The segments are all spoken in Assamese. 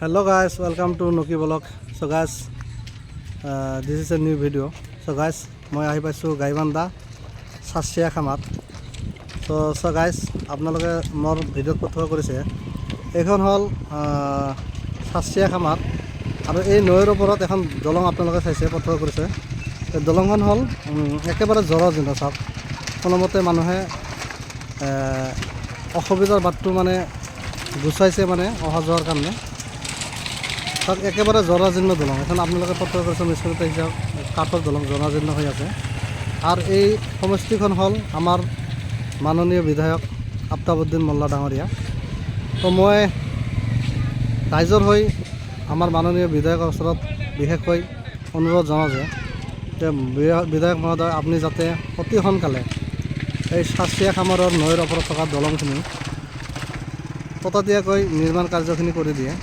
Hello guys, welcome to Noki Vlog. So guys, this is a new video. So guys, মই আহি পাইছোঁ গাইবান্ধা চাচিয়া খামাত. So guys, আপোনালোকে মোৰ ভিডিঅ'ত পঠোৱা কৰিছে এইখন হ'ল চাচিয়া খামাত আৰু এই নৈৰ ওপৰত এখন দলং আপোনালোকে চাইছে পঠোৱা কৰিছে. এই দলংখন হ'ল একেবাৰে জৰাজীৰ্ণ চাওক কোনোমতে মানুহে অসুবিধাৰ বাটটো মানে গুচাইছে মানে অহা যোৱাৰ কাৰণে তাত একেবাৰে জৰাজীৰ্ণ দলং এখন আপোনালোকে পত্ৰ কৰিছে মিস্ত্ৰীতে হিচাপ কাঠৰ দলং জৰাজীৰ্ণ হৈ আছে আৰু এই সমষ্টিখন হ'ল আমাৰ মাননীয় বিধায়ক আফতাবউদ্দিন মোল্লা ডাঙৰীয়া. তো মই ৰাইজৰ হৈ আমাৰ মাননীয় বিধায়কৰ ওচৰত বিশেষকৈ অনুৰোধ জনাওঁ যে বিধায়ক মহোদয় আপুনি যাতে অতি সোনকালে এই চাচিয়া খামাৰৰ নৈৰ ওপৰত থকা দলংখিনি ততাতৈয়াকৈ নিৰ্মাণ কাৰ্যখিনি কৰি দিয়ে,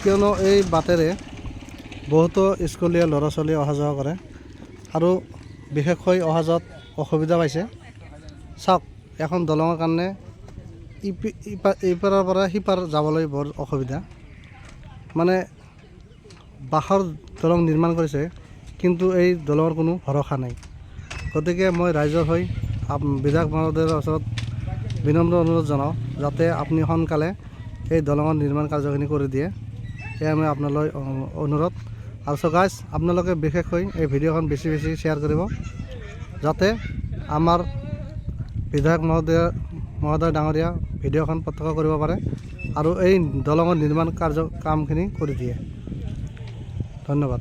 কিয়নো এই বাটেৰে বহুতো স্কুলীয়া ল'ৰা ছোৱালী অহা যোৱা কৰে আৰু বিশেষকৈ অহা যোৱাত অসুবিধা পাইছে. চাওক এখন দলঙৰ কাৰণে ইপাৰৰ পৰা সিপাৰ যাবলৈ বৰ অসুবিধা, মানে বাঁহৰ দলং নিৰ্মাণ কৰিছে কিন্তু এই দলঙৰ কোনো ভৰসা নাই. গতিকে মই ৰাইজৰ হৈ বিধায়ক মহোদয়ৰ ওচৰত বিনম্ৰ অনুৰোধ জনাওঁ যাতে আপুনি সোনকালে এই দলঙৰ নিৰ্মাণ কাৰ্যখিনি কৰি দিয়ে, এয়া মই আপোনালৈ অনুৰোধ. আৰু চ' গাইজ আপোনালোকে বিশেষকৈ এই ভিডিঅ'খন বেছি শ্বেয়াৰ কৰিব যাতে আমাৰ বিধায়ক মহোদয় ডাঙৰীয়া ভিডিঅ'খন প্ৰত্যক্ষ কৰিব পাৰে আৰু এই দলঙৰ নিৰ্মাণ কামখিনি কৰি দিয়ে. ধন্যবাদ.